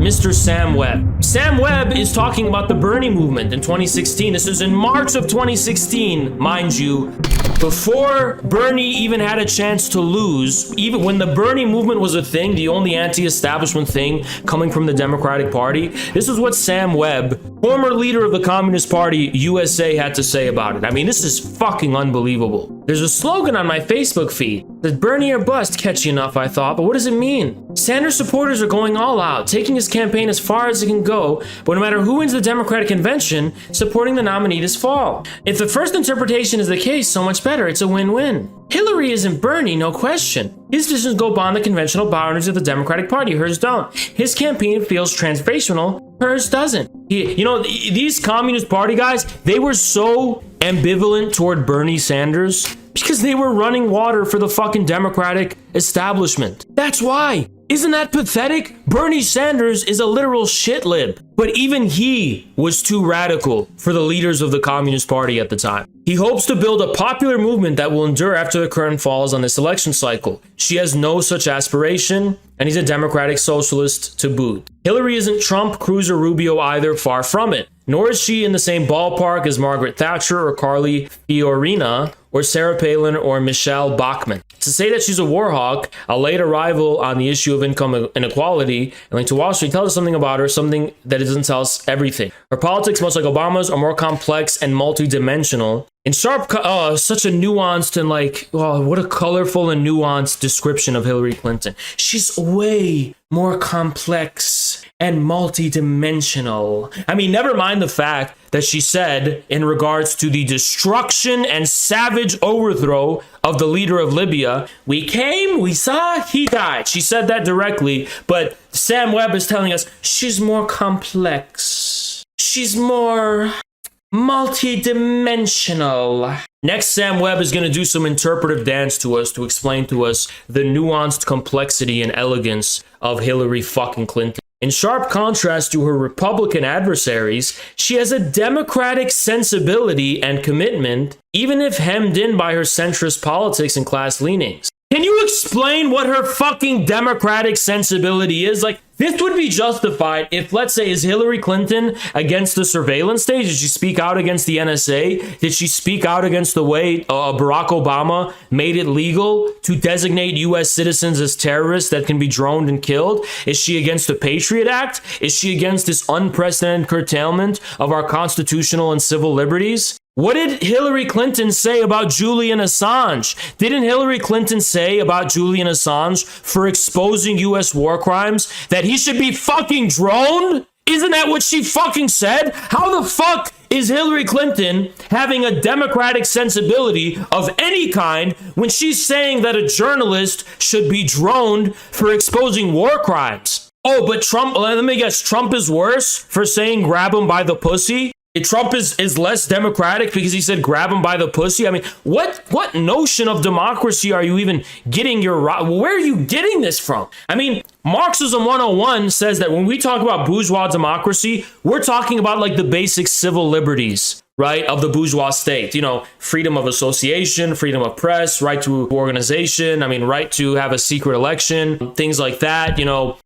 Mr. Sam Webb. Sam Webb is talking about the Bernie movement in 2016. This is in March of 2016, mind you, before Bernie even had a chance to lose. Even when the Bernie movement was a thing, the only anti-establishment thing coming from the Democratic Party, this is what Sam Webb, former leader of the Communist Party USA, had to say about it. I mean, this is fucking unbelievable. There's a slogan on my Facebook feed that Bernie or bust, catchy enough, I thought, but what does it mean? Sanders supporters are going all out, taking his campaign as far as it can go, but no matter who wins the Democratic convention, supporting the nominee this fall. If the first interpretation is the case, so much better. It's a win-win. Hillary isn't Bernie, no question. His decisions go beyond the conventional boundaries of the Democratic Party. Hers don't. His campaign feels transformational. Hers doesn't. These Communist Party guys, they were so ambivalent toward Bernie Sanders because they were running water for the fucking Democratic establishment. That's why. Isn't that pathetic? Bernie Sanders is a literal shit lib. But even he was too radical for the leaders of the Communist Party at the time. He hopes to build a popular movement that will endure after the current falls on this election cycle. She has no such aspiration, and he's a democratic socialist to boot. Hillary isn't Trump, Cruz, or Rubio either, far from it. Nor is she in the same ballpark as Margaret Thatcher or Carly Fiorina or Sarah Palin or Michelle Bachmann. To say that she's a war hawk, a late arrival on the issue of income inequality, and Link to Wall Street tells us something about her, something that it doesn't tell us everything. Her politics, much like Obama's, are more complex and multidimensional. In sharp, such a nuanced and what a colorful and nuanced description of Hillary Clinton. She's way more complex and multidimensional. I mean, never mind the fact that she said in regards to the destruction and savage overthrow of the leader of Libya, we came, we saw, he died. She said that directly, but Sam Webb is telling us she's more complex. She's more multi-dimensional. Next, Sam Webb is going to do some interpretive dance to us to explain to us the nuanced complexity and elegance of Hillary fucking Clinton. In sharp contrast to her Republican adversaries, she has a democratic sensibility and commitment, even if hemmed in by her centrist politics and class leanings. Can you explain what her fucking democratic sensibility is? This would be justified if, let's say, is Hillary Clinton against the surveillance state? Did she speak out against the NSA? Did she speak out against the way Barack Obama made it legal to designate U.S. citizens as terrorists that can be droned and killed? Is she against the Patriot Act? Is she against this unprecedented curtailment of our constitutional and civil liberties? What did Hillary Clinton say about Julian Assange? Didn't Hillary Clinton say about Julian Assange for exposing U.S. war crimes that he should be fucking droned? Isn't that what she fucking said? How the fuck is Hillary Clinton having a democratic sensibility of any kind when she's saying that a journalist should be droned for exposing war crimes? Oh, but Trump, let me guess, Trump is worse for saying grab him by the pussy? Trump is less democratic because he said grab him by the pussy? I mean, what notion of democracy are you even getting where are you getting this from? I mean, Marxism 101 says that when we talk about bourgeois democracy, we're talking about the basic civil liberties, right, of the bourgeois state. Freedom of association, freedom of press, right to organization, right to have a secret election, things like that,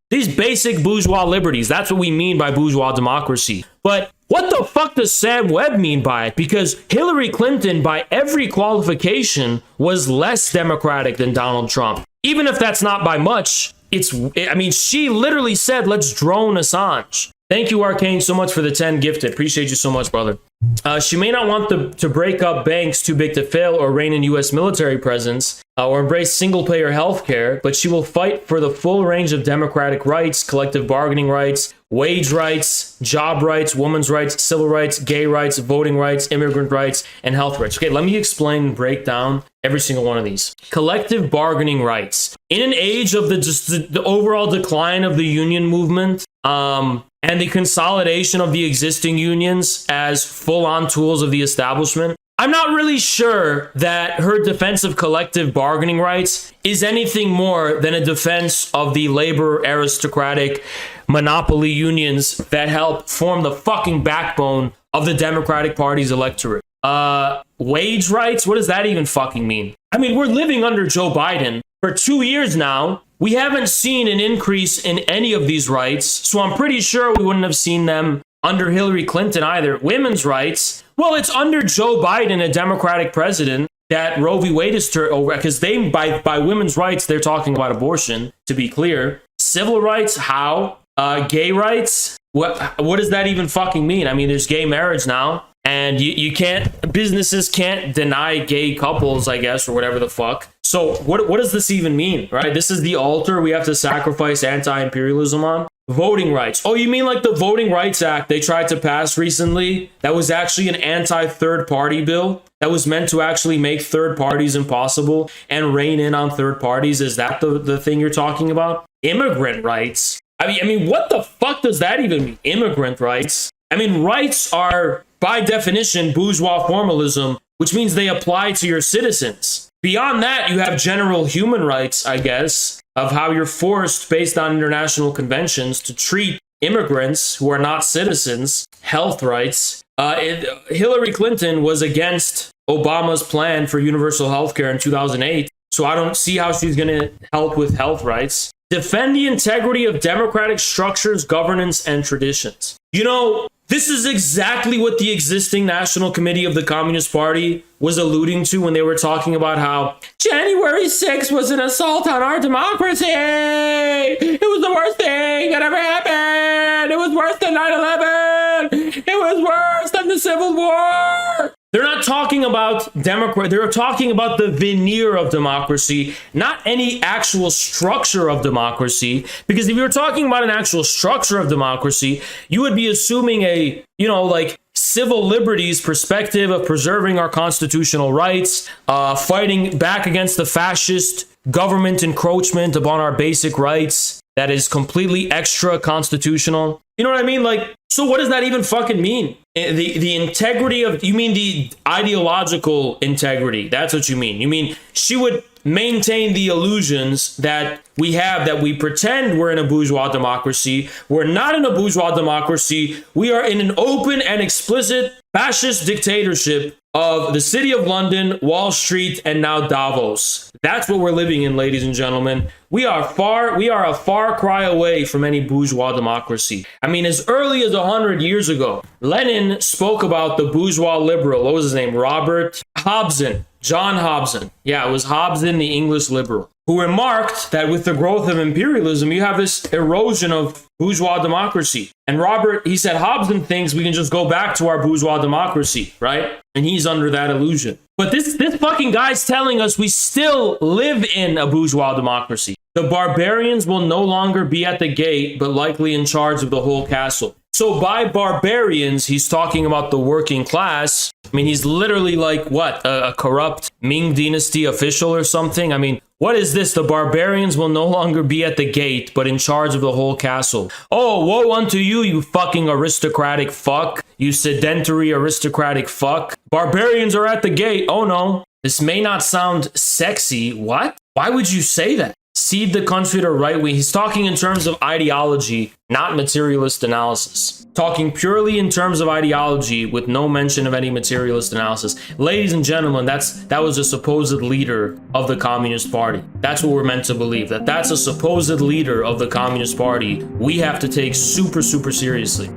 these basic bourgeois liberties. That's what we mean by bourgeois democracy. But what the fuck does Sam Webb mean by it? Because Hillary Clinton, by every qualification, was less democratic than Donald Trump. Even if that's not by much, she literally said, let's drone Assange. Thank you, Arcane, so much for the 10 gifted. Appreciate you so much, brother. She may not want to break up banks too big to fail or rein in U.S. military presence or embrace single-payer healthcare, but she will fight for the full range of democratic rights, collective bargaining rights, wage rights, job rights, women's rights, civil rights, gay rights, voting rights, immigrant rights, and health rights. Okay, let me explain and break down every single one of these. Collective bargaining rights. In an age of the overall decline of the union movement, and the consolidation of the existing unions as full-on tools of the establishment, I'm not really sure that her defense of collective bargaining rights is anything more than a defense of the labor aristocratic monopoly unions that help form the fucking backbone of the Democratic Party's electorate. Wage rights? What does that even fucking mean? I mean, we're living under Joe Biden for 2 years now. We haven't seen an increase in any of these rights, so I'm pretty sure we wouldn't have seen them under Hillary Clinton either. Women's rights, well, it's under Joe Biden, a Democratic president, that Roe v. Wade is over, because they, by women's rights, they're talking about abortion, to be clear. Civil rights, how? Gay rights, what does that even fucking mean? I mean, there's gay marriage now, and you can't, businesses can't deny gay couples, I guess, or whatever the fuck. So what does this even mean, right? This is the altar we have to sacrifice anti-imperialism on. Voting rights. Oh, you mean like the Voting Rights Act they tried to pass recently? That was actually an anti-third party bill that was meant to actually make third parties impossible and rein in on third parties. Is that the thing you're talking about? Immigrant rights. I mean, what the fuck does that even mean? Immigrant rights. I mean, rights are by definition bourgeois formalism, which means they apply to your citizens. Beyond that, you have general human rights, I guess, of how you're forced, based on international conventions, to treat immigrants who are not citizens. Health rights. Hillary Clinton was against Obama's plan for universal health care in 2008, so I don't see how she's going to help with health rights. Defend the integrity of democratic structures, governance, and traditions. You know, this is exactly what the existing National Committee of the Communist Party was alluding to when they were talking about how January 6th was an assault on our democracy. It was the worst thing that ever happened. It was worse than 9/11. It was worse than the Civil War. They're not talking about democracy. They're talking about the veneer of democracy, not any actual structure of democracy. Because if you're talking about an actual structure of democracy, you would be assuming a, like civil liberties perspective of preserving our constitutional rights, fighting back against the fascist government encroachment upon our basic rights that is completely extra constitutional. You know what I mean? Like, so what does that even fucking mean? The integrity of, you mean the ideological integrity? That's what you mean. You mean she would maintain the illusions that we have, that we pretend we're in a bourgeois democracy. We're not in a bourgeois democracy. We are in an open and explicit fascist dictatorship of the City of London, Wall Street, and now Davos. That's what we're living in, ladies and gentlemen. We are a far cry away from any bourgeois democracy. I mean, as early as 100 years ago, Lenin spoke about the bourgeois liberal. What was his name? Robert Hobson. John Hobson. Yeah, it was Hobson, the English liberal, who remarked that with the growth of imperialism, you have this erosion of bourgeois democracy. And he said, Hobson thinks we can just go back to our bourgeois democracy, right? And he's under that illusion. But this fucking guy's telling us we still live in a bourgeois democracy. The barbarians will no longer be at the gate, but likely in charge of the whole castle. So by barbarians, he's talking about the working class. I mean, he's literally like, what, a corrupt Ming Dynasty official or something? I mean, what is this? The barbarians will no longer be at the gate, but in charge of the whole castle. Oh, woe unto you, you fucking aristocratic fuck. You sedentary aristocratic fuck. Barbarians are at the gate. Oh no. This may not sound sexy. What? Why would you say that? Cede the country to right wing. He's talking in terms of ideology, not materialist analysis. Talking purely in terms of ideology with no mention of any materialist analysis. Ladies and gentlemen, that was a supposed leader of the Communist Party. That's what we're meant to believe. That's a supposed leader of the Communist Party we have to take super, super seriously.